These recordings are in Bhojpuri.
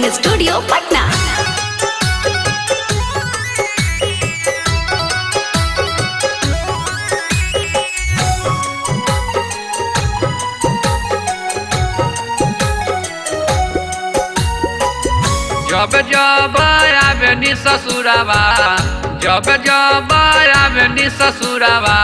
Recording studio Patna. जब जब आवेनी ससुरावा, जब जब आवेनी ससुरावा,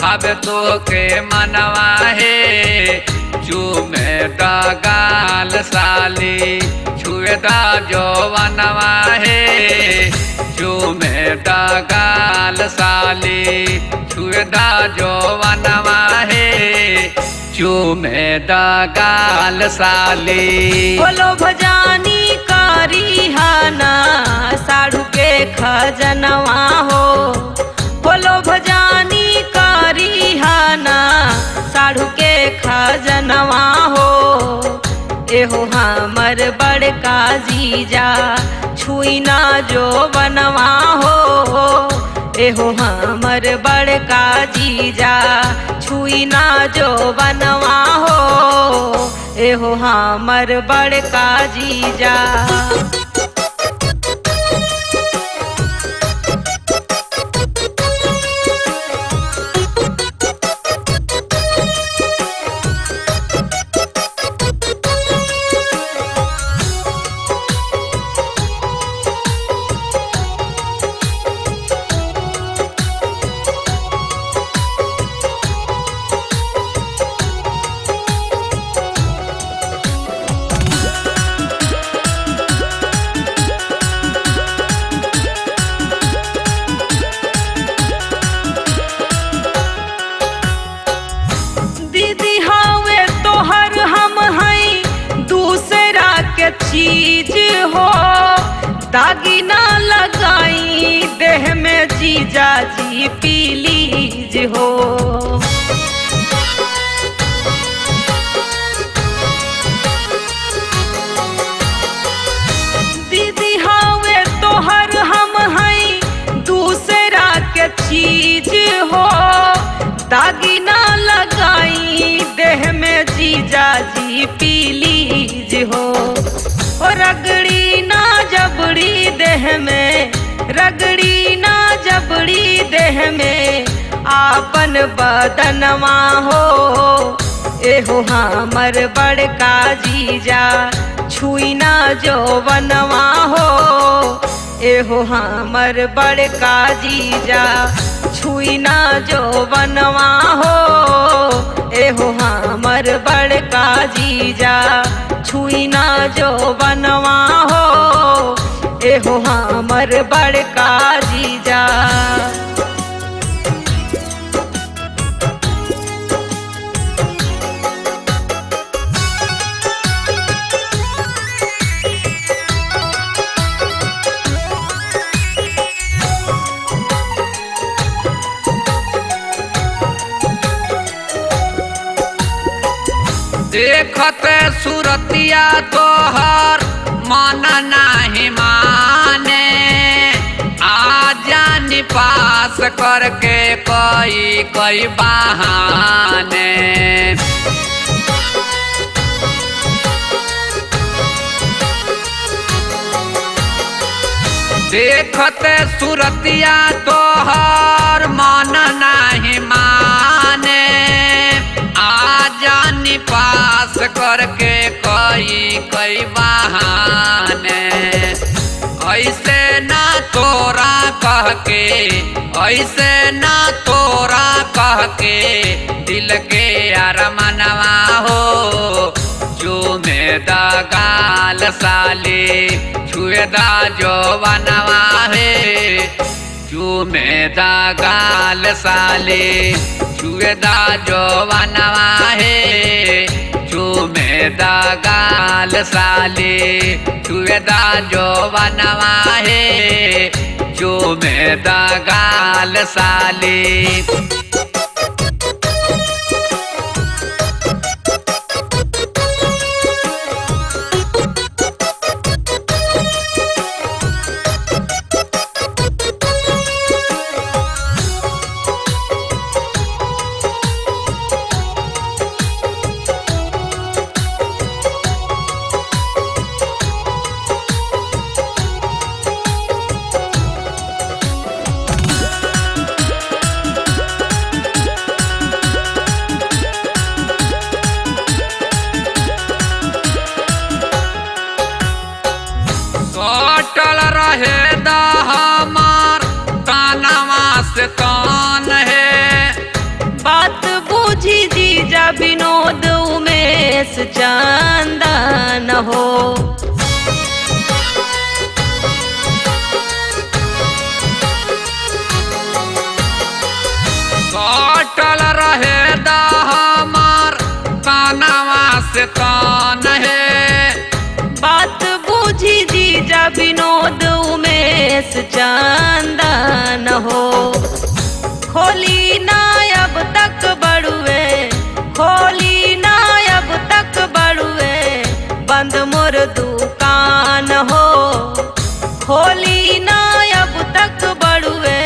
भावे तो के मनवा है। चूमे दा गाल साली, छुए दा जौवनवा है। चूमे दा गाल साली, छुए दा जौवनवा है। चूमे दा गाल साली। बोलो भजानी करिहाना साढ़ू के खजनवा हो। बोलो भजानी करिहाना साढ़ू के खजनवा हो। एहो हमर बड़का जीजा छुई ना जो बनवा हो। एहो हमर बड़का जीजा छुई ना जो बनवा हो। एहो हमर बड़का जीजा। चीज हो दागी ना लगाई देह में जीजा जी प्लीज हो। दीदी हवे तोहर हम हैं दूसरा के चीज हो। दागी ना लगाई देह में जीजा जी प्लीज हो। रगड़ी ना जबड़ी देह में, रगड़ी ना जबड़ी देह में आपन बदनवा हो। एहो हमर बड़का जीजा छुई ना जो बनवा हो। एहो हमर बड़का जीजा छुई ना जो बनवा हो। एहो हमर बड़का जीजा छुई ना जो बनवा हो। एहो हमर बड़का जीजा। देखते सुरतिया तोहर मन नाही माने। आजानी पास करके कोई कोई बहाने। देखते सुरतिया तोहर मन नाही माने। आजानी पास करके कोई कोई बहाने। ऐसे ना तोरा कह के, ऐसे ना तोरा कह के दिल के अरमनवा हो। चूमे दा गाल साली, छुए दा जौवनवा है। चूमे दा गाल साली, छुए दा जौवनवा है। चूमे दा गाल साली, छुए दा जौवनवा है। चूमे दा गाल साली। सटल रहे दा हमार कानवा से कान है। बात बूझी जीजा विनोद उमेश चंदन हो। सटल रहे दा हमार कानवा से कान है। बात बूझी जीजा विनोद उमेश चंदन हो। खोली ना अब तक बड़ुए, खोली ना अब तक बड़ुए, बंद मोर दुकान हो। खोली ना अब तक बड़ुए,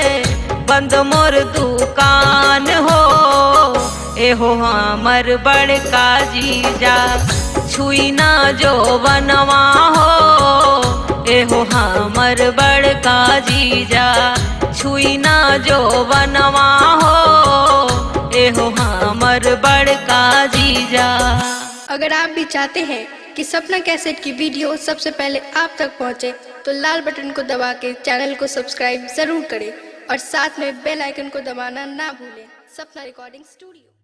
बंद मोर दुकान हो। एहो हमर बड़का जीजा छुई ना जो बनवा हो। एहो हमर बड़का जीजा छुई ना जो बनवा हो। एहो हमर बड़का जीजा। अगर आप भी चाहते हैं कि सपना कैसेट की वीडियो सबसे पहले आप तक पहुंचे, तो लाल बटन को दबा के चैनल को सब्सक्राइब जरूर करें और साथ में बेल आइकन को दबाना ना भूलें। सपना रिकॉर्डिंग स्टूडियो।